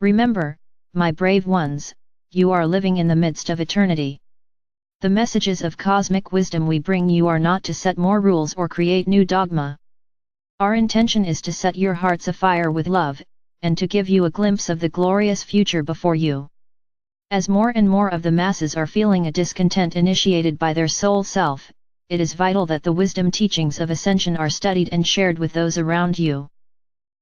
Remember, my brave ones, you are living in the midst of eternity. The messages of cosmic wisdom we bring you are not to set more rules or create new dogma. Our intention is to set your hearts afire with love, and to give you a glimpse of the glorious future before you. As more and more of the masses are feeling a discontent initiated by their soul self, it is vital that the wisdom teachings of ascension are studied and shared with those around you.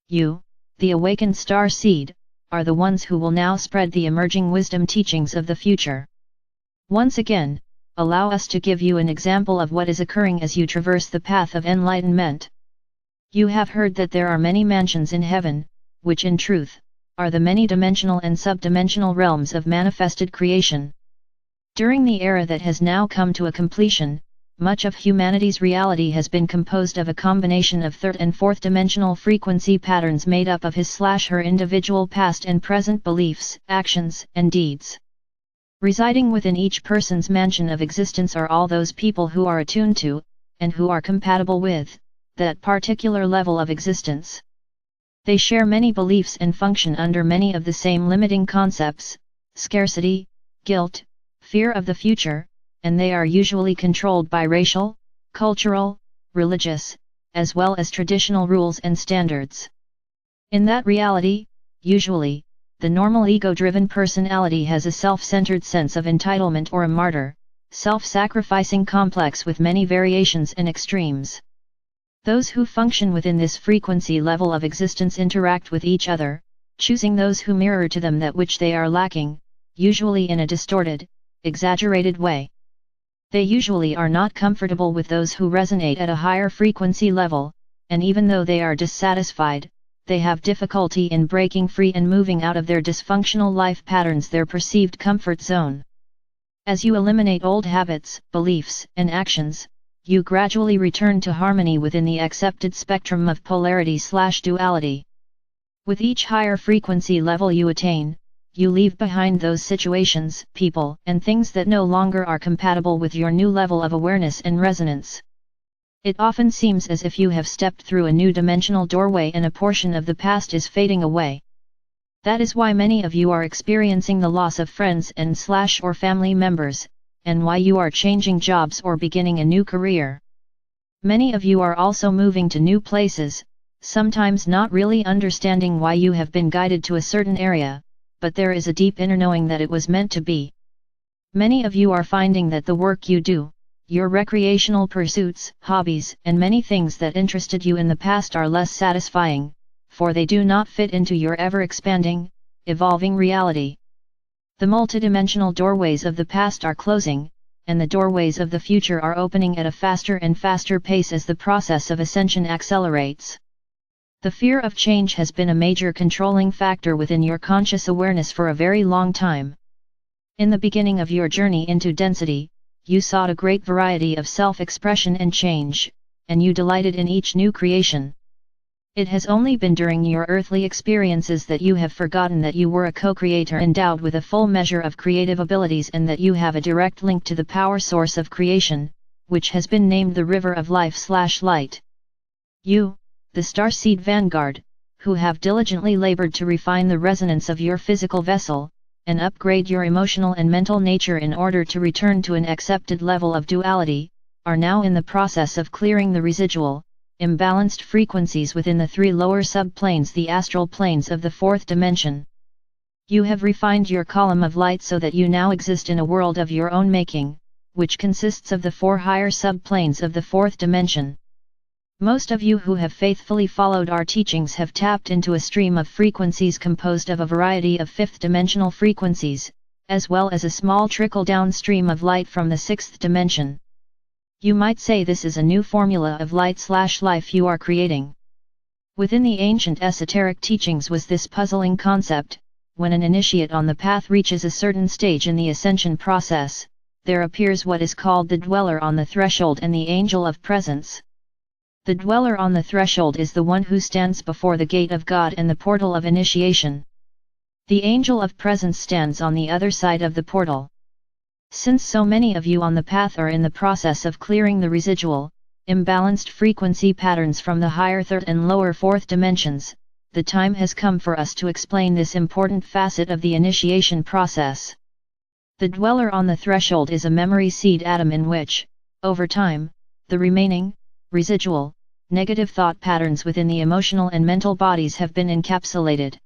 You, the awakened star seed, are the ones who will now spread the emerging wisdom teachings of the future. Once again, allow us to give you an example of what is occurring as you traverse the path of enlightenment. You have heard that there are many mansions in heaven, which in truth, are the many-dimensional and sub-dimensional realms of manifested creation. During the era that has now come to a completion, much of humanity's reality has been composed of a combination of third and fourth dimensional frequency patterns made up of his/her individual past and present beliefs, actions, and deeds. Residing within each person's mansion of existence are all those people who are attuned to, and who are compatible with, that particular level of existence. They share many beliefs and function under many of the same limiting concepts: scarcity, guilt, fear of the future, and they are usually controlled by racial, cultural, religious, as well as traditional rules and standards. In that reality, usually, the normal ego-driven personality has a self-centered sense of entitlement or a martyr, self-sacrificing complex with many variations and extremes. Those who function within this frequency level of existence interact with each other, choosing those who mirror to them that which they are lacking, usually in a distorted, exaggerated way. They usually are not comfortable with those who resonate at a higher frequency level, and even though they are dissatisfied, they have difficulty in breaking free and moving out of their dysfunctional life patterns, their perceived comfort zone. As you eliminate old habits, beliefs, and actions, you gradually return to harmony within the accepted spectrum of polarity/duality. With each higher frequency level you attain, you leave behind those situations, people, and things that no longer are compatible with your new level of awareness and resonance. It often seems as if you have stepped through a new dimensional doorway and a portion of the past is fading away. That is why many of you are experiencing the loss of friends and/or family members, and why you are changing jobs or beginning a new career. Many of you are also moving to new places, sometimes not really understanding why you have been guided to a certain area, but there is a deep inner knowing that it was meant to be. Many of you are finding that the work you do, your recreational pursuits, hobbies, and many things that interested you in the past are less satisfying, for they do not fit into your ever-expanding, evolving reality. The multidimensional doorways of the past are closing, and the doorways of the future are opening at a faster and faster pace as the process of ascension accelerates. The fear of change has been a major controlling factor within your conscious awareness for a very long time. In the beginning of your journey into density, you sought a great variety of self-expression and change, and you delighted in each new creation. It has only been during your earthly experiences that you have forgotten that you were a co-creator endowed with a full measure of creative abilities and that you have a direct link to the power source of creation, which has been named the River of Life/Light. You, the starseed vanguard, who have diligently labored to refine the resonance of your physical vessel, and upgrade your emotional and mental nature in order to return to an accepted level of duality, are now in the process of clearing the residual, imbalanced frequencies within the three lower subplanes, the astral planes of the fourth dimension. You have refined your column of light so that you now exist in a world of your own making, which consists of the four higher subplanes of the fourth dimension. Most of you who have faithfully followed our teachings have tapped into a stream of frequencies composed of a variety of fifth-dimensional frequencies, as well as a small trickle-down stream of light from the sixth dimension. You might say this is a new formula of light/life you are creating. Within the ancient esoteric teachings was this puzzling concept: when an initiate on the path reaches a certain stage in the ascension process, there appears what is called the dweller on the threshold and the angel of presence. The dweller on the threshold is the one who stands before the gate of God and the portal of initiation. The angel of presence stands on the other side of the portal. Since so many of you on the path are in the process of clearing the residual, imbalanced frequency patterns from the higher third and lower fourth dimensions, the time has come for us to explain this important facet of the initiation process. The dweller on the threshold is a memory seed atom in which, over time, the remaining, residual, negative thought patterns within the emotional and mental bodies have been encapsulated.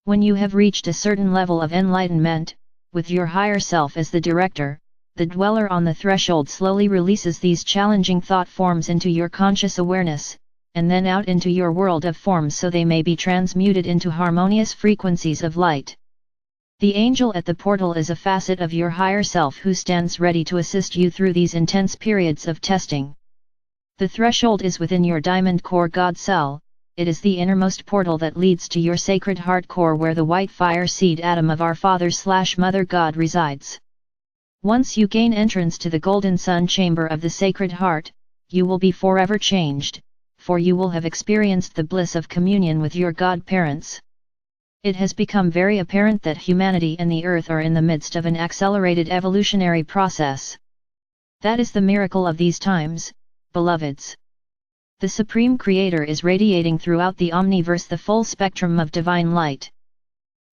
When you have reached a certain level of enlightenment, with your higher self as the director, the dweller on the threshold slowly releases these challenging thought forms into your conscious awareness, and then out into your world of forms so they may be transmuted into harmonious frequencies of light. The angel at the portal is a facet of your higher self who stands ready to assist you through these intense periods of testing. The threshold is within your diamond core God cell. It is the innermost portal that leads to your sacred heart core where the white fire seed atom of our Father/Mother God resides. Once you gain entrance to the golden sun chamber of the sacred heart, you will be forever changed, for you will have experienced the bliss of communion with your God parents. It has become very apparent that humanity and the earth are in the midst of an accelerated evolutionary process. That is the miracle of these times, beloveds. The Supreme Creator is radiating throughout the omniverse the full spectrum of divine light.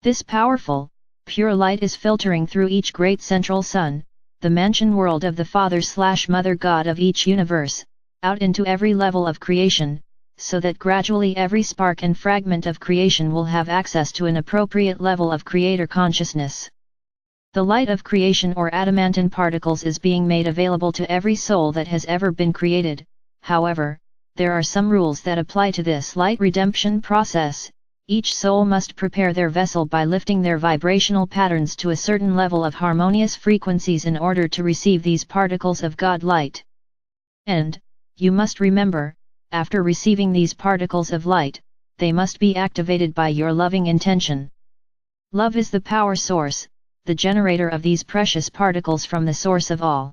This powerful, pure light is filtering through each great central sun, the mansion world of the Father/Mother God of each universe, out into every level of creation, so that gradually every spark and fragment of creation will have access to an appropriate level of creator consciousness. The light of creation or adamantine particles is being made available to every soul that has ever been created. However, there are some rules that apply to this light redemption process. Each soul must prepare their vessel by lifting their vibrational patterns to a certain level of harmonious frequencies in order to receive these particles of God light. And, you must remember, after receiving these particles of light, they must be activated by your loving intention. Love is the power source, the generator of these precious particles from the source of all.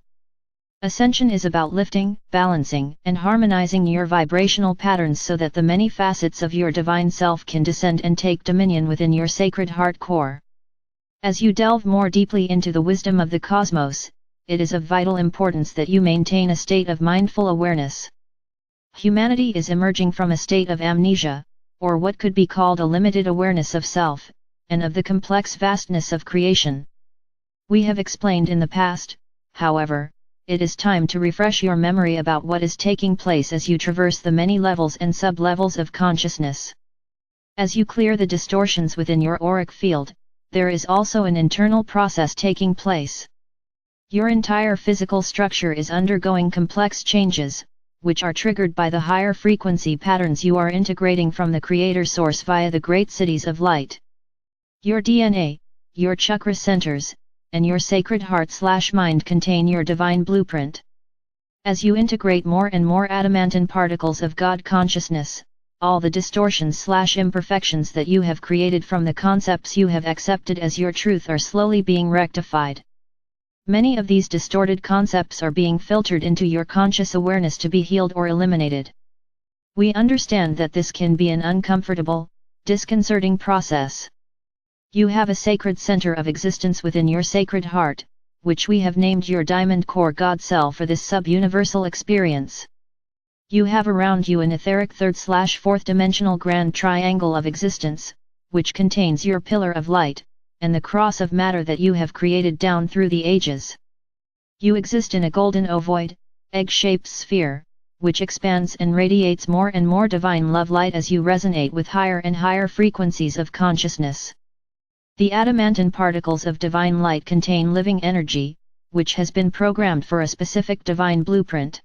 Ascension is about lifting, balancing, and harmonizing your vibrational patterns so that the many facets of your divine self can descend and take dominion within your sacred heart core. As you delve more deeply into the wisdom of the cosmos, it is of vital importance that you maintain a state of mindful awareness. Humanity is emerging from a state of amnesia, or what could be called a limited awareness of self, and of the complex vastness of creation. We have explained in the past, however, it is time to refresh your memory about what is taking place as you traverse the many levels and sub-levels of consciousness. As you clear the distortions within your auric field, there is also an internal process taking place. Your entire physical structure is undergoing complex changes, which are triggered by the higher frequency patterns you are integrating from the Creator Source via the great cities of light. Your DNA, your chakra centers, and your sacred heart/mind contain your divine blueprint. As you integrate more and more adamantine particles of God consciousness, all the distortions/imperfections that you have created from the concepts you have accepted as your truth are slowly being rectified. Many of these distorted concepts are being filtered into your conscious awareness to be healed or eliminated. We understand that this can be an uncomfortable, disconcerting process. You have a sacred center of existence within your sacred heart, which we have named your diamond core God cell for this sub-universal experience. You have around you an etheric third/fourth dimensional grand triangle of existence, which contains your pillar of light, and the cross of matter that you have created down through the ages. You exist in a golden ovoid, egg-shaped sphere, which expands and radiates more and more divine love light as you resonate with higher and higher frequencies of consciousness. The adamantine particles of divine light contain living energy, which has been programmed for a specific divine blueprint.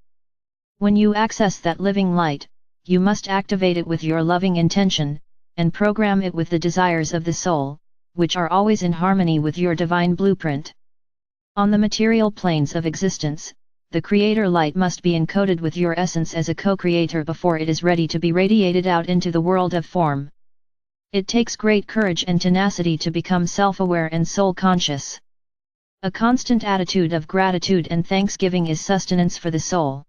When you access that living light, you must activate it with your loving intention, and program it with the desires of the soul, which are always in harmony with your divine blueprint. On the material planes of existence, the Creator light must be encoded with your essence as a co-creator before it is ready to be radiated out into the world of form. It takes great courage and tenacity to become self-aware and soul-conscious. A constant attitude of gratitude and thanksgiving is sustenance for the soul.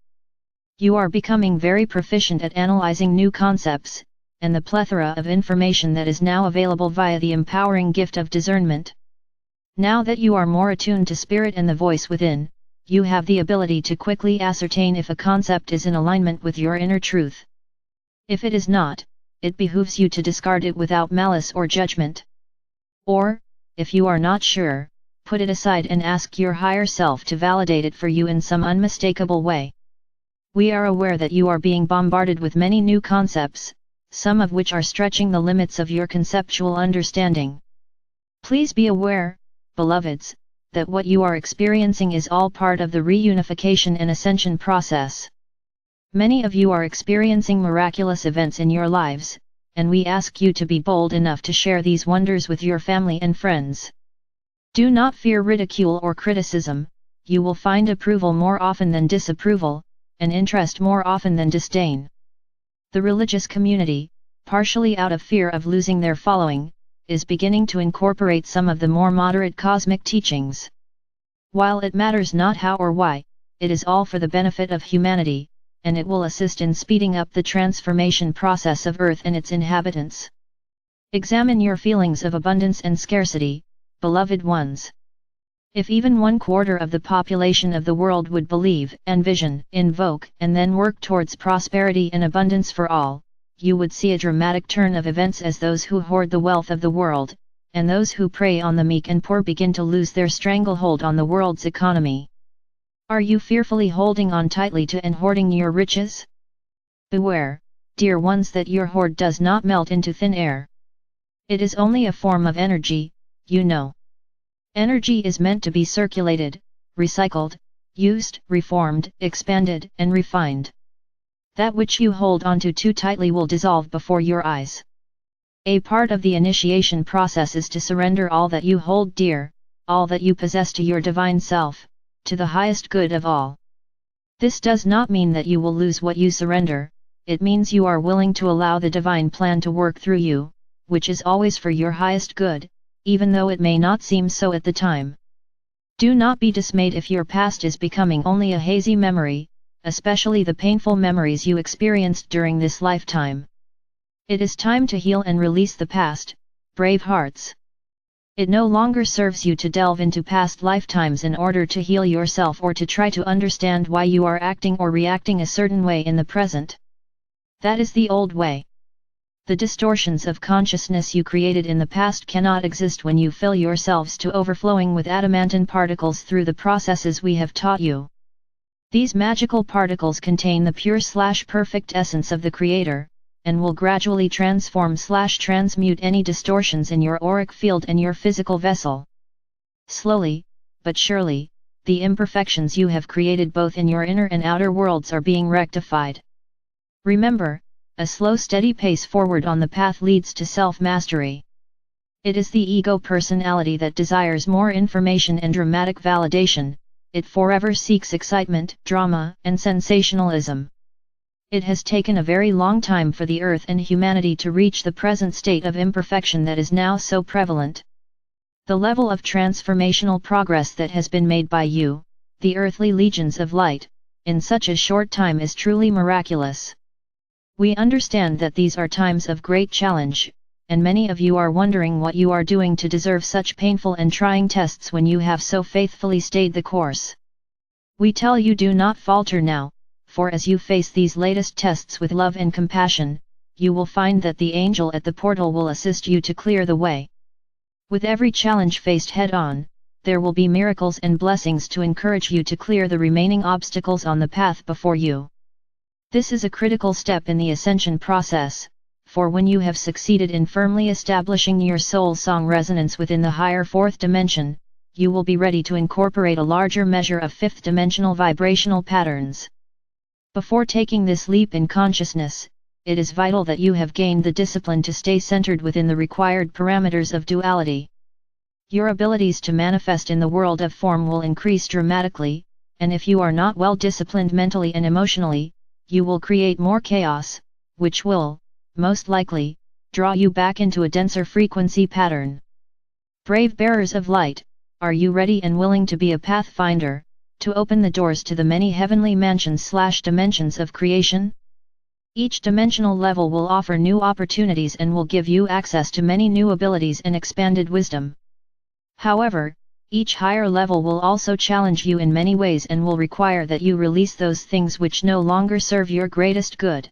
You are becoming very proficient at analyzing new concepts, and the plethora of information that is now available via the empowering gift of discernment. Now that you are more attuned to spirit and the voice within, you have the ability to quickly ascertain if a concept is in alignment with your inner truth. If it is not, it behooves you to discard it without malice or judgment. Or, if you are not sure, put it aside and ask your higher self to validate it for you in some unmistakable way. We are aware that you are being bombarded with many new concepts, some of which are stretching the limits of your conceptual understanding. Please be aware, beloveds, that what you are experiencing is all part of the reunification and ascension process. Many of you are experiencing miraculous events in your lives, and we ask you to be bold enough to share these wonders with your family and friends. Do not fear ridicule or criticism. You will find approval more often than disapproval, and interest more often than disdain. The religious community, partially out of fear of losing their following, is beginning to incorporate some of the more moderate cosmic teachings. While it matters not how or why, it is all for the benefit of humanity, and it will assist in speeding up the transformation process of Earth and its inhabitants. Examine your feelings of abundance and scarcity, beloved ones. If even 1/4 of the population of the world would believe, envision, invoke, and then work towards prosperity and abundance for all, you would see a dramatic turn of events as those who hoard the wealth of the world, and those who prey on the meek and poor begin to lose their stranglehold on the world's economy. Are you fearfully holding on tightly to and hoarding your riches? Beware, dear ones, that your hoard does not melt into thin air. It is only a form of energy, you know. Energy is meant to be circulated, recycled, used, reformed, expanded, and refined. That which you hold onto too tightly will dissolve before your eyes. A part of the initiation process is to surrender all that you hold dear, all that you possess to your divine self, to the highest good of all. This does not mean that you will lose what you surrender, it means you are willing to allow the divine plan to work through you, which is always for your highest good, even though it may not seem so at the time. Do not be dismayed if your past is becoming only a hazy memory, especially the painful memories you experienced during this lifetime. It is time to heal and release the past, brave hearts. It no longer serves you to delve into past lifetimes in order to heal yourself or to try to understand why you are acting or reacting a certain way in the present. That is the old way. The distortions of consciousness you created in the past cannot exist when you fill yourselves to overflowing with adamantine particles through the processes we have taught you. These magical particles contain the pure/perfect essence of the Creator, and will gradually transform/transmute any distortions in your auric field and your physical vessel. Slowly, but surely, the imperfections you have created both in your inner and outer worlds are being rectified. Remember, a slow steady pace forward on the path leads to self-mastery. It is the ego personality that desires more information and dramatic validation. It forever seeks excitement, drama, and sensationalism. It has taken a very long time for the Earth and humanity to reach the present state of imperfection that is now so prevalent. The level of transformational progress that has been made by you, the earthly legions of light, in such a short time is truly miraculous. We understand that these are times of great challenge, and many of you are wondering what you are doing to deserve such painful and trying tests when you have so faithfully stayed the course. We tell you, do not falter now, for as you face these latest tests with love and compassion, you will find that the angel at the portal will assist you to clear the way. With every challenge faced head-on, there will be miracles and blessings to encourage you to clear the remaining obstacles on the path before you. This is a critical step in the ascension process, for when you have succeeded in firmly establishing your soul song resonance within the higher fourth dimension, you will be ready to incorporate a larger measure of fifth-dimensional vibrational patterns. Before taking this leap in consciousness, it is vital that you have gained the discipline to stay centered within the required parameters of duality. Your abilities to manifest in the world of form will increase dramatically, and if you are not well disciplined mentally and emotionally, you will create more chaos, which will, most likely, draw you back into a denser frequency pattern. Brave bearers of light, are you ready and willing to be a pathfinder, to open the doors to the many heavenly mansions/dimensions of creation? Each dimensional level will offer new opportunities and will give you access to many new abilities and expanded wisdom. However, each higher level will also challenge you in many ways and will require that you release those things which no longer serve your greatest good.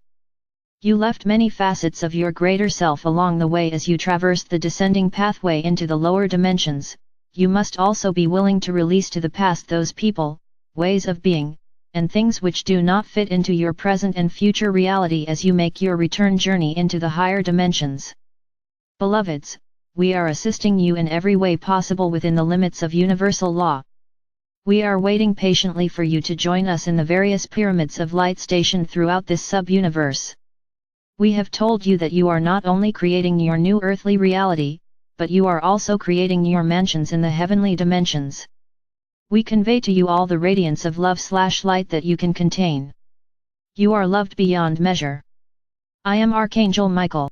You left many facets of your greater self along the way as you traversed the descending pathway into the lower dimensions. You must also be willing to release to the past those people, ways of being, and things which do not fit into your present and future reality as you make your return journey into the higher dimensions. Beloveds, we are assisting you in every way possible within the limits of universal law. We are waiting patiently for you to join us in the various pyramids of light stationed throughout this sub-universe. We have told you that you are not only creating your new earthly reality, but you are also creating your mansions in the heavenly dimensions. We convey to you all the radiance of love/light that you can contain. You are loved beyond measure. I am Archangel Michael.